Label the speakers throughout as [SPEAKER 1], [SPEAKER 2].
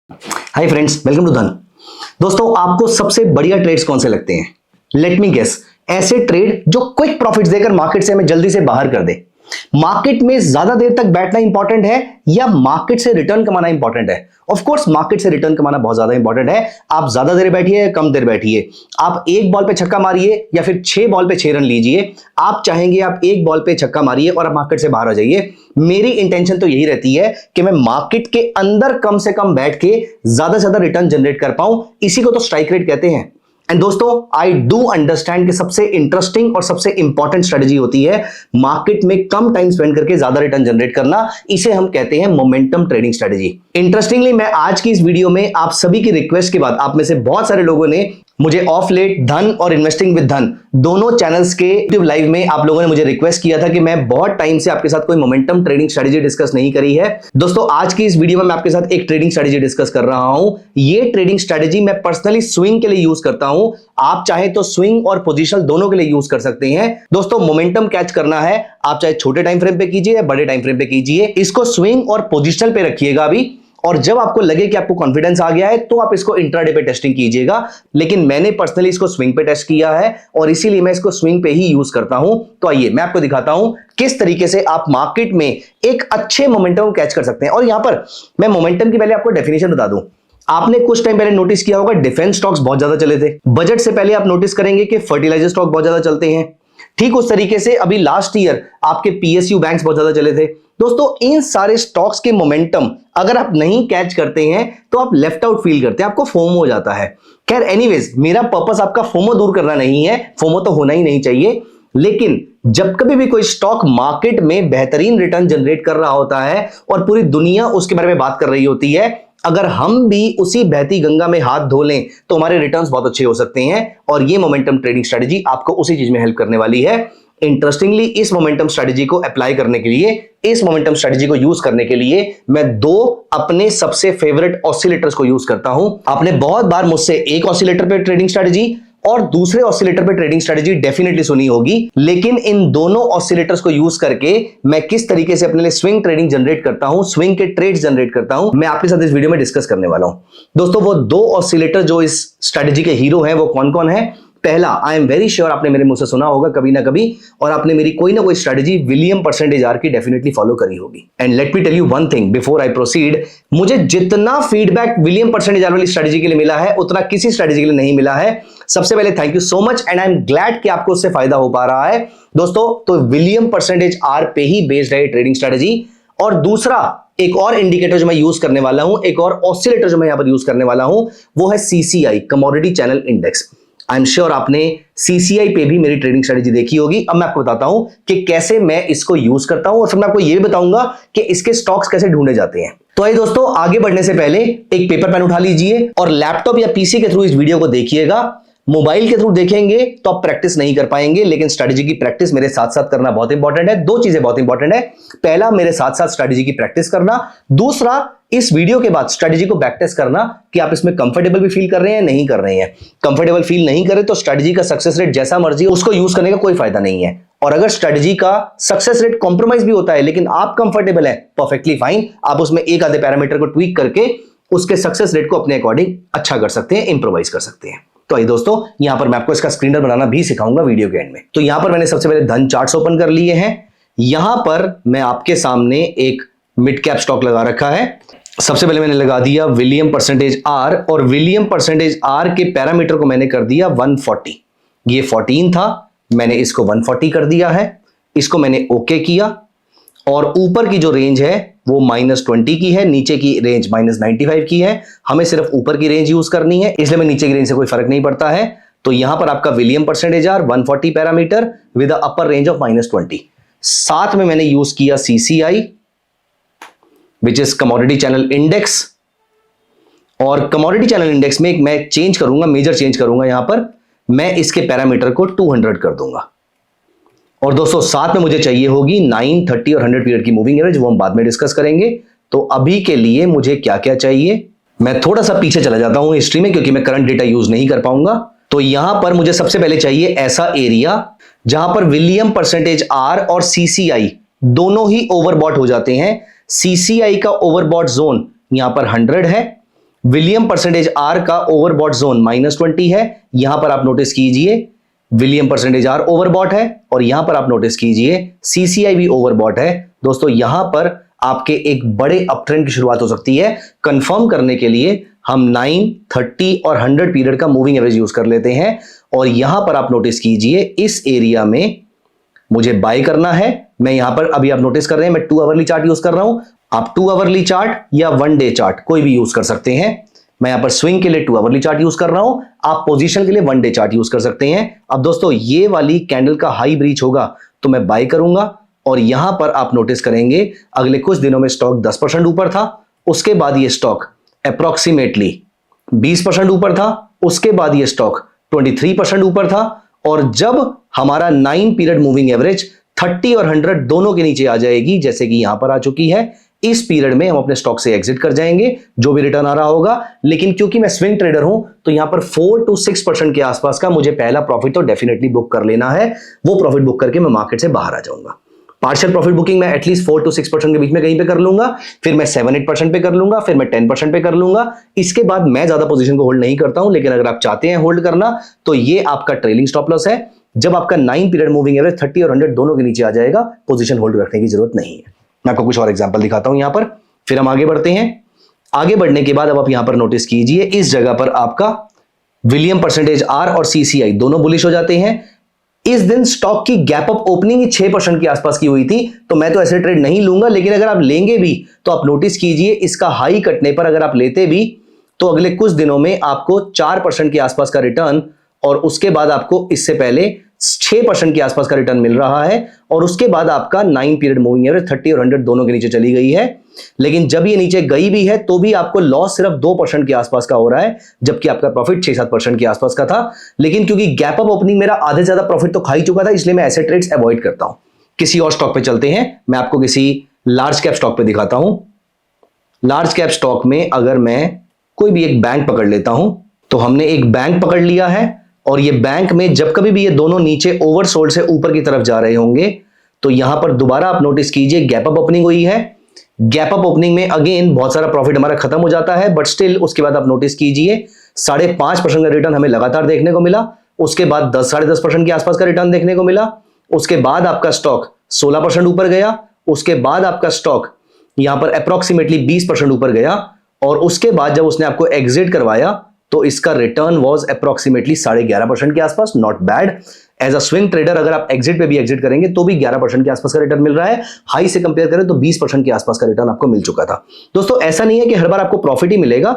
[SPEAKER 1] Hi friends, welcome to धन। दोस्तों, आपको सबसे बढ़िया ट्रेड्स कौन से लगते हैं? Let me guess. ऐसे ट्रेड जो क्विक प्रॉफिट्स देकर मार्केट से हमें जल्दी से बाहर कर दे। मार्केट में ज्यादा देर तक बैठना इंपॉर्टेंट है या मार्केट से रिटर्न कमाना इंपॉर्टेंट है? ऑफ कोर्स मार्केट से रिटर्न कमाना बहुत ज्यादा इंपॉर्टेंट है। आप ज्यादा देर बैठिए या कम देर बैठिए, आप एक बॉल पे छक्का मारिए या फिर 6 बॉल पे 6 रन लीजिए, आप चाहेंगे आप एक बॉल पे छक्का मारिए और आप मार्केट से बाहर आ जाइए। मेरी इंटेंशन तो यही रहती है कि मैं मार्केट के अंदर कम से कम बैठ के ज्यादा से ज्यादा रिटर्न जनरेट कर पाऊं। इसी को तो स्ट्राइक रेट कहते हैं। एंड दोस्तों, आई डू अंडरस्टैंड कि सबसे इंटरेस्टिंग और सबसे इंपॉर्टेंट स्ट्रेटजी होती है मार्केट में कम टाइम स्पेंड करके ज्यादा रिटर्न जनरेट करना। इसे हम कहते हैं मोमेंटम ट्रेडिंग स्ट्रेटजी। इंटरेस्टिंगली, मैं आज की इस वीडियो में आप सभी की रिक्वेस्ट के बाद, आप में से बहुत सारे लोगों ने मुझे ऑफ लेट धन और इन्वेस्टिंग विद धन दोनों चैनल्स के यूट्यूब लाइव में आप लोगों ने मुझे रिक्वेस्ट किया था कि मैं बहुत टाइम से आपके साथ कोई मोमेंटम ट्रेडिंग स्ट्रेटजी डिस्कस नहीं करी है। दोस्तों, आज की इस वीडियो में मैं आपके साथ एक ट्रेडिंग स्ट्रेटजी डिस्कस कर रहा हूं। ये ट्रेडिंग स्ट्रेटजी मैं पर्सनली स्विंग के लिए यूज करता हूं। आप चाहे तो स्विंग और पोजिशनल दोनों के लिए यूज कर सकते हैं। दोस्तों, मोमेंटम कैच करना है, आप चाहे छोटे टाइम फ्रेम पे कीजिए या बड़े टाइम फ्रेम पे कीजिए, इसको स्विंग और पोजिशनल पे रखिएगा अभी। और जब आपको लगे कि आपको कॉन्फिडेंस आ गया है तो आप इसको इंट्राडे पे टेस्टिंग कीजिएगा। लेकिन मैंने पर्सनली इसको स्विंग पे टेस्ट किया है और इसीलिए मैं इसको स्विंग पे ही यूज करता हूं। तो आइए मैं आपको दिखाता हूं किस तरीके से आप मार्केट में एक अच्छे मोमेंटम कैच कर सकते हैं। और यहां पर मैं मोमेंटम की पहले आपको डेफिनेशन बता दूं। आपने कुछ टाइम पहले नोटिस किया होगा डिफेंस स्टॉक्स बहुत ज्यादा चले थे। बजट से पहले आप नोटिस करेंगे कि फर्टिलाइजर स्टॉक बहुत ज्यादा चलते हैं। ठीक उस तरीके से अभी लास्ट ईयर आपके पीएसयू बैंक्स बहुत ज्यादा चले थे। दोस्तों, इन सारे स्टॉक्स के मोमेंटम अगर आप नहीं कैच करते हैं तो आप लेफ्ट आउट फील करते हैं, आपको फोमो हो जाता है। खैर एनीवेज, मेरा पर्पस आपका फोमो दूर करना नहीं है, फोमो तो होना ही नहीं चाहिए। लेकिन जब कभी भी कोई स्टॉक मार्केट में बेहतरीन रिटर्न जनरेट कर रहा होता है और पूरी दुनिया उसके बारे में बात कर रही होती है, अगर हम भी उसी बहती गंगा में हाथ धो लें तो हमारे रिटर्न्स बहुत अच्छे हो सकते हैं। और ये मोमेंटम ट्रेडिंग स्ट्रेटजी आपको उसी चीज में हेल्प करने वाली है। इंटरेस्टिंगली, इस मोमेंटम स्ट्रेटजी को अप्लाई करने के लिए, इस मोमेंटम स्ट्रेटजी को यूज करने के लिए मैं दो अपने सबसे फेवरेट ऑसिलेटर्स को यूज करता हूं। आपने बहुत बार मुझसे एक ऑसिलेटर पे ट्रेडिंग स्ट्रेटजी और दूसरे ऑसिलेटर पे ट्रेडिंग स्ट्रेटजी डेफिनेटली सुनी होगी, लेकिन इन दोनों ऑसिलेटर्स को यूज करके मैं किस तरीके से अपने लिए स्विंग ट्रेडिंग जनरेट करता हूं, स्विंग के ट्रेड्स जनरेट करता हूं, मैं आपके साथ इस वीडियो में डिस्कस करने वाला हूं। दोस्तों, वो दो ऑसिलेटर जो इस स्ट्रेटजी के हीरो हैं वो कौन कौन है? पहला, आई एम वेरी श्योर आपने मेरे मुंह से सुना होगा कभी ना कभी, और आपने मेरी कोई ना कोई स्ट्रेटजी विलियम परसेंटेज आर की डेफिनेटली फॉलो करी होगी। And let me tell you one thing before I proceed, मुझे जितना फीडबैक विलियम परसेंटेज आर वाली स्ट्रेटजी के लिए मिला है उतना किसी स्ट्रेटजी के लिए नहीं मिला है। सबसे पहले thank you so much and I am glad कि आपको उससे फायदा हो पा रहा है। दोस्तों, तो विलियम परसेंटेज आर पे ही बेस्ड है ट्रेडिंग स्ट्रेटजी। और दूसरा, एक और इंडिकेटर जो मैं यूज करने वाला हूं, एक और ऑसिलेटर जो मैं यहां पर यूज करने वाला हूं, वो है CCI, commodity channel index. I am sure आपने सीसीआई पे भी मेरी ट्रेडिंग स्ट्रेटजी देखी होगी। अब मैं आपको बताता हूं कि कैसे मैं इसको यूज करता हूं और फिर मैं आपको यह भी बताऊंगा कि इसके स्टॉक्स कैसे ढूंढे जाते हैं। तो आइए दोस्तों, आगे बढ़ने से पहले एक पेपर पेन उठा लीजिए और लैपटॉप या पीसी के थ्रू इस वीडियो को देखिएगा। मोबाइल के थ्रू देखेंगे तो आप प्रैक्टिस नहीं कर पाएंगे, लेकिन स्ट्रेटजी की प्रैक्टिस मेरे साथ साथ करना बहुत इंपॉर्टेंट है। दो चीजें बहुत इंपॉर्टेंट है। पहला, मेरे साथ साथ स्ट्रेटजी की प्रैक्टिस करना। दूसरा, इस वीडियो के बाद स्ट्रेटजी को बैक टेस्ट करना कि आप इसमें कंफर्टेबल भी फील कर रहे हैं नहीं कर रहे हैं। कंफर्टेबल फील नहीं करे तो स्ट्रेटजी का सक्सेस रेट जैसा मर्जी उसको यूज करने का कोई फायदा नहीं है। और अगर स्ट्रेटजी का सक्सेस रेट कॉम्प्रोमाइज भी होता है लेकिन आप कंफर्टेबल है, परफेक्टली फाइन, आप उसमें एक आधे पैरामीटर को ट्वीक करके उसके सक्सेस रेट को अपने अकॉर्डिंग अच्छा कर सकते हैं, इंप्रोवाइज कर सकते हैं। तो आइए दोस्तों, यहां पर मैं आपको इसका स्क्रीनर बनाना भी सिखाऊंगा वीडियो के एंड में। तो यहां पर मैंने सबसे पहले धन चार्ट्स ओपन कर लिए हैं। यहां पर मैं आपके सामने एक मिड कैप स्टॉक लगा रखा है। सबसे पहले मैंने लगा दिया विलियम परसेंटेज आर, और विलियम परसेंटेज आर के पैरामीटर को मैंने कर दिया 140। ये 14 था, मैंने इसको 140 कर दिया है। इसको मैंने ओके किया और ऊपर की जो रेंज है वो -20 की है, नीचे की रेंज -95 की है। हमें सिर्फ ऊपर की रेंज यूज करनी है, इसलिए मैं नीचे की रेंज से कोई फर्क नहीं पड़ता है। तो यहां पर आपका William percentage R 140 parameter with the upper range of -20। साथ में मैंने यूज किया CCI which is commodity channel index. और कमोडिटी चैनल इंडेक्स में एक मैं चेंज करूंगा, मेजर चेंज करूंगा। यहां पर मैं इसके पैरामीटर को 200 कर दूंगा। और दोस्तों, साथ में मुझे चाहिए होगी 9, 30 और 100 पीरियड की मूविंग एवरेज, वो हम बाद में डिस्कस करेंगे। तो अभी के लिए मुझे क्या क्या चाहिए, मैं थोड़ा सा पीछे चला जाता हूं हिस्ट्री में क्योंकि मैं करंट डेटा यूज नहीं कर पाऊंगा। तो यहां पर मुझे सबसे पहले चाहिए ऐसा एरिया जहां पर विलियम परसेंटेज आर और सीसीआई दोनों ही ओवरबॉट हो जाते हैं। सीसीआई का ओवरबॉट जोन यहां पर 100 है, विलियम परसेंटेज आर का ओवरबॉट जोन -20 है। यहां पर आप नोटिस कीजिए विलियम परसेंटेज आर ओवरबॉट है, और यहां पर आप नोटिस कीजिए सीसीआई भी ओवरबॉट है। दोस्तों यहां पर आपके एक बड़े अपट्रेंड की शुरुआत हो सकती है। कंफर्म करने के लिए हम 9, 30 और 100 पीरियड का मूविंग एवरेज यूज कर लेते हैं, और यहां पर आप नोटिस कीजिए इस एरिया में मुझे बाय करना है। मैं यहां पर अभी आप नोटिस कर रहे हैं मैं 2 आवरली चार्ट यूज कर रहा हूं। आप 2 आवरली चार्ट या 1 डे चार्ट कोई भी यूज कर सकते हैं। मैं यहां पर स्विंग के लिए 2 आवरली चार्ट यूज कर रहा हूं, आप पोजीशन के लिए 1 डे चार्ट यूज कर सकते हैं। अब दोस्तों ये वाली कैंडल का हाई ब्रीच होगा तो मैं बाय करूंगा, और यहां पर आप नोटिस करेंगे अगले कुछ दिनों में स्टॉक 10% ऊपर था, उसके बाद ये स्टॉक अप्रोक्सीमेटली 20% ऊपर था, उसके बाद ये स्टॉक 23% ऊपर था, और जब हमारा 9 पीरियड मूविंग एवरेज 30 और 100 दोनों के नीचे आ जाएगी, जैसे कि यहां पर आ चुकी है, इस पीरियड में हम अपने स्टॉक से एग्जिट कर जाएंगे, जो भी रिटर्न आ रहा होगा। लेकिन क्योंकि मैं स्विंग ट्रेडर हूं तो यहां पर 4 to 6% के आसपास का मुझे पहला प्रॉफिट तो डेफिनेटली बुक कर लेना है। वो प्रॉफिट बुक करके मैं मार्केट से बाहर आ जाऊंगा। पार्शियल प्रॉफिट बुकिंग मैं एटलीस्ट 4 to 6% के बीच में कहीं पे कर लूंगा, फिर मैं 7-8% पे कर लूंगा, फिर मैं 10% पे कर लूंगा। इसके बाद मैं ज्यादा पोजीशन को होल्ड नहीं करता हूं, लेकिन अगर आप चाहते हैं होल्ड करना तो ये आपका ट्रेलिंग स्टॉप लॉस है। जब आपका 9 पीरियड मूविंग एवरेज 30 और 100 दोनों के नीचे आ जाएगा, पोजीशन होल्ड रखने की जरूरत नहीं है। मैं आपको कुछ और एग्जांपल दिखाता हूं यहां पर, फिर हम आगे बढ़ते हैं। आगे बढ़ने के बाद अब आप यहां पर नोटिस कीजिए इस जगह पर आपका विलियम परसेंटेज आर और सीसीआई दोनों बुलिश हो जाते हैं। इस दिन स्टॉक की गैप अप ओपनिंग ही 6% के आसपास की हुई थी, तो मैं तो ऐसे ट्रेड नहीं लूंगा, लेकिन अगर आप लेंगे भी तो आप नोटिस कीजिए इसका हाई कटने पर अगर आप लेते भी तो अगले कुछ दिनों में आपको 4% के आसपास का रिटर्न, और उसके बाद आपको इससे पहले 6% के आसपास का रिटर्न मिल रहा है, और उसके बाद आपका 9 पीरियड मूविंग एवरेज 30 और 100 दोनों के नीचे चली गई है। लेकिन जब ये नीचे गई भी है तो भी आपको लॉस सिर्फ 2% के आसपास का हो रहा है, जबकि आपका प्रॉफिट 6-7% के आसपास का था। लेकिन क्योंकि गैप अप ओपनिंग मेरा आधे से ज्यादा प्रॉफिट तो खा ही चुका था, इसलिए मैं ऐसे ट्रेड्स अवॉइड करता हूं। किसी और स्टॉक पे चलते हैं, मैं आपको किसी लार्ज कैप स्टॉक पे दिखाता हूं। लार्ज कैप स्टॉक में अगर मैं कोई भी एक बैंक पकड़ लेता हूं, तो हमने एक बैंक पकड़ लिया है, और ये बैंक में जब कभी भी ये दोनों नीचे ओवरसोल्ड से ऊपर की तरफ जा रहे होंगे तो यहां पर दोबारा आप नोटिस कीजिए गैप अप ओपनिंग हुई है। गैप अप ओपनिंग में अगेन बहुत सारा प्रॉफिट हमारा खत्म हो जाता है, बट स्टिल उसके बाद आप नोटिस कीजिए 5.5% का रिटर्न हमें लगातार देखने को मिला। उसके बाद 10-10.5% के आसपास का रिटर्न देखने को मिला। उसके बाद आपका स्टॉक 16% ऊपर गया। उसके बाद आपका स्टॉक यहां पर अप्रोक्सीमेटली 20% ऊपर गया, और उसके बाद जब उसने आपको एग्जिट करवाया तो इसका रिटर्न वाज अप्रोक्सीमेटली 11.5% के आसपास। Not bad. As a swing trader अगर आप एग्जिट पे भी एग्जिट करेंगे तो भी 11% के आसपास का रिटर्न मिल रहा है। हाई से कंपेयर करें तो 20% के आसपास का रिटर्न आपको मिल चुका था। दोस्तों ऐसा नहीं है कि हर बार आपको प्रॉफिट ही मिलेगा,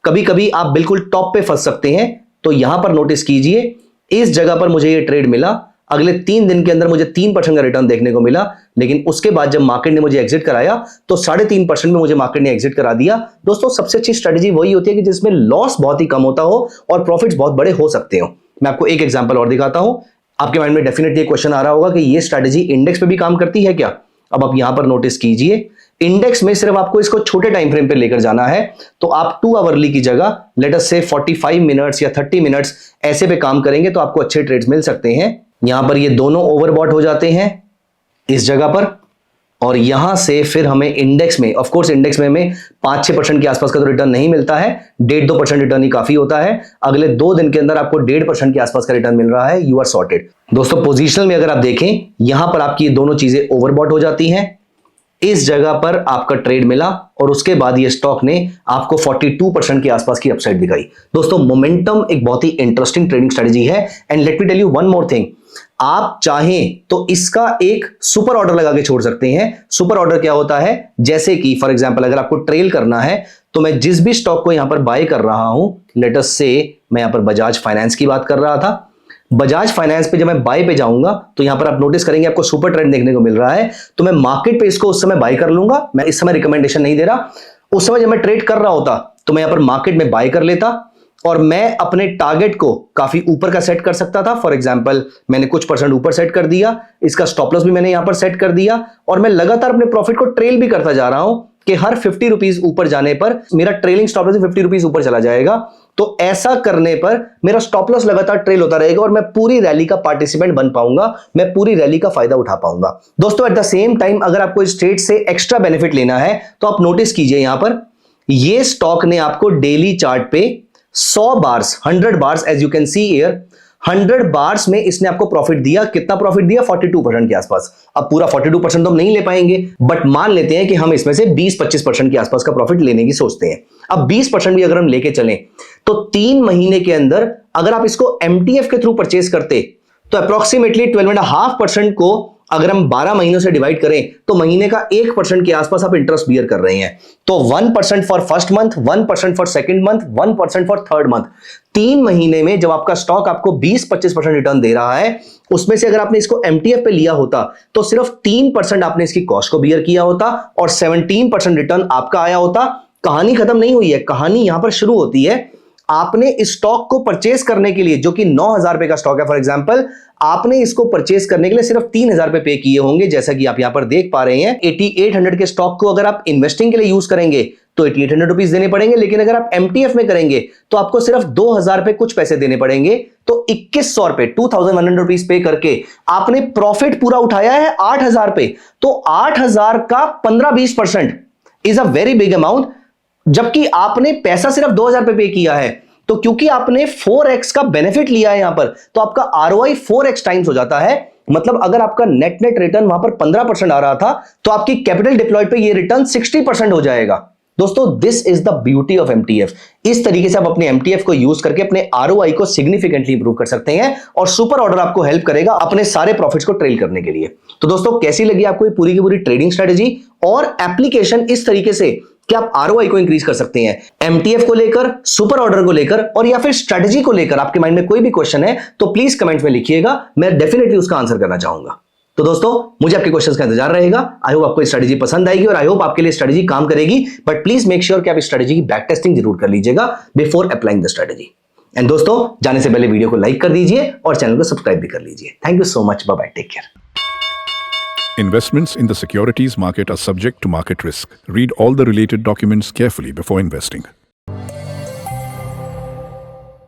[SPEAKER 1] कभी कभी आप बिल्कुल टॉप पे फंस सकते हैं। तो यहां पर नोटिस कीजिए इस जगह पर मुझे ये ट्रेड मिला, अगले 3 दिन के अंदर मुझे 3% का रिटर्न देखने को मिला, लेकिन उसके बाद जब मार्केट ने मुझे एग्जिट कराया तो 3.5% में मुझे मार्केट ने एग्जिट करा दिया। दोस्तों सबसे अच्छी स्ट्रेटजी वही होती है कि जिसमें लॉस बहुत ही कम होता हो और प्रॉफिट्स बहुत बड़े हो सकते हो। मैं आपको एक एग्जांपल और दिखाता हूं। आपके माइंड में डेफिनेटली क्वेश्चन आ रहा होगा कि ये स्ट्रेटजी इंडेक्स पे भी काम करती है क्या? अब आप यहां पर नोटिस कीजिए इंडेक्स में सिर्फ आपको इसको छोटे टाइम फ्रेम पे लेकर जाना है, तो आप 2 आवरली की जगह लेट अस से 45 मिनट्स या 30 मिनट्स ऐसे पे काम करेंगे तो आपको अच्छे ट्रेड्स मिल सकते हैं। यहां पर ये दोनों ओवरबॉट हो जाते हैं इस जगह पर, और यहां से फिर हमें इंडेक्स में, ऑफ कोर्स इंडेक्स में हमें 5-6% के आसपास का तो रिटर्न नहीं मिलता है, 1.5-2% रिटर्न ही काफी होता है। अगले 2 दिन के अंदर आपको 1.5% के आसपास का रिटर्न मिल रहा है। You are sorted. दोस्तों पोजिशनल में अगर आप देखें यहां पर आपकी ये दोनों चीजें ओवरबॉट हो जाती हैं। इस जगह पर आपका ट्रेड मिला और उसके बाद ये स्टॉक ने आपको 42% के आसपास की अपसाइड दिखाई। दोस्तों मोमेंटम एक बहुत ही इंटरेस्टिंग ट्रेडिंग स्ट्रेटजी है। And let me tell you one more thing, आप चाहें तो इसका एक सुपर ऑर्डर लगा के छोड़ सकते हैं। सुपर ऑर्डर क्या होता है? जैसे कि फॉर एग्जांपल अगर आपको ट्रेल करना है तो मैं जिस भी स्टॉक को यहां पर बाय कर रहा हूं, लेट अस से मैं यहां पर बजाज फाइनेंस की बात कर रहा था। बजाज फाइनेंस पे जब मैं बाय पे जाऊंगा तो यहां पर आप नोटिस करेंगे आपको सुपर ट्रेंड देखने को मिल रहा है, तो मैं मार्केट पे इसको उस समय बाय कर लूंगा। मैं इस समय रिकमेंडेशन नहीं दे रहा, उस समय जब मैं ट्रेड कर रहा होता तो मैं यहां पर मार्केट में बाय कर लेता और मैं अपने टारगेट को काफी ऊपर का सेट कर सकता था। फॉर एग्जांपल मैंने कुछ परसेंट ऊपर सेट कर दिया, इसका स्टॉप लॉस भी मैंने यहां पर सेट कर दिया, और मैं लगातार अपने प्रॉफिट को ट्रेल भी करता जा रहा हूं कि हर 50 रुपीज ऊपर जाने पर मेरा ट्रेलिंग स्टॉप लॉस 50 रुपीज ऊपर चला जाएगा। तो ऐसा करने पर मेरा स्टॉप लॉस लगातार ट्रेल होता रहेगा और मैं पूरी रैली का पार्टिसिपेंट बन पाऊंगा, मैं पूरी रैली का फायदा उठा पाऊंगा। दोस्तों एट द सेम टाइम अगर आपको इस ट्रेड से एक्स्ट्रा बेनिफिट लेना है तो आप नोटिस कीजिए यहां पर ये स्टॉक ने आपको डेली चार्ट पे 100 bars 100 bars as you can see here 100 bars में इसने आपको प्रॉफिट दिया। कितना प्रॉफिट दिया? 42% के आसपास। अब पूरा 42% तो हम नहीं ले पाएंगे, बट मान लेते हैं कि हम इसमें से 20-25% के आसपास का प्रॉफिट लेने की सोचते हैं। अब 20% भी अगर हम लेके चलें तो 3 महीने के अंदर अगर आप इसको MTF के थ्रू परचेस करते तो अप्रोक्सीमेटली 12.5% को अगर हम 12 महीनों से डिवाइड करें तो महीने का 1% के आसपास आप इंटरेस्ट बियर कर रहे हैं। तो 1% for first month, 1% for second month, 1% for third month. 3 महीने में जब आपका स्टॉक आपको 20-25% रिटर्न दे रहा है, उसमें से अगर आपने इसको MTF पे लिया होता तो सिर्फ 3% आपने इसकी कॉस्ट को बियर किया होता और 17% रिटर्न आपका आया होता। कहानी खत्म नहीं हुई है, कहानी यहां पर शुरू होती है। आपने इस स्टॉक को परचेस करने के लिए, जो कि 9,000 रुपए का स्टॉक है फॉर एग्जांपल, आपने इसको परचेस करने के लिए सिर्फ 3,000 रुपए पे किए होंगे। जैसा कि आप यहां पर देख पा रहे हैं 8800 के स्टॉक को अगर आप इन्वेस्टिंग के लिए यूज करेंगे तो 8800 रुपीज देने पड़ेंगे, लेकिन अगर आप MTF में करेंगे तो आपको सिर्फ 2,000 रुपए कुछ पैसे देने पड़ेंगे। तो 2100 रुपए 2100 रुपीज पे करके आपने प्रॉफिट पूरा उठाया है 8,000 पे। तो 8,000 का 15-20% is a very big amount, जबकि आपने पैसा सिर्फ 2,000 पे किया है। तो क्योंकि आपने 4x का बेनिफिट लिया है यहां पर, तो आपका ROI 4x टाइम्स हो जाता है। मतलब अगर आपका नेट रिटर्न वहां पर 15% आ रहा था तो आपकी कैपिटल डिप्लॉयड पे ये रिटर्न 60% हो जाएगा। दोस्तों, this is the beauty of MTF। इस तरीके से आप अपने MTF को यूज करके अपने ROI को सिग्निफिकेंटली इंप्रूव कर सकते हैं और सुपर ऑर्डर आपको हेल्प करेगा अपने सारे प्रॉफिट्स को ट्रेल करने के लिए। तो दोस्तों, कैसी लगी आपको ये पूरी की पूरी ट्रेडिंग स्ट्रेटेजी और एप्लीकेशन इस तरीके से कि आप ROI को इंक्रीज कर सकते हैं? MTF को लेकर, सुपर ऑर्डर को लेकर और या फिर स्ट्रेटजी को लेकर आपके माइंड में कोई भी क्वेश्चन है तो प्लीज कमेंट में लिखिएगा, मैं डेफिनेटली उसका आंसर करना चाहूंगा। तो दोस्तों, मुझे आपके क्वेश्चंस का इंतजार रहेगा। आई होप आपको स्ट्रेटजी पसंद आएगी और आई होप आपके लिए स्ट्रेटजी काम करेगी, बट प्लीज मेक श्योर कि आप इस स्ट्रेटजी की बैक टेस्टिंग जरूर कर लीजिएगा before applying the strategy. And दोस्तों, जाने से पहले वीडियो को लाइक कर दीजिए और चैनल को सब्सक्राइब भी कर लीजिए। Thank you so much, bye bye, take care.
[SPEAKER 2] Investments in the securities market are subject to market risk. Read all the related documents carefully before investing.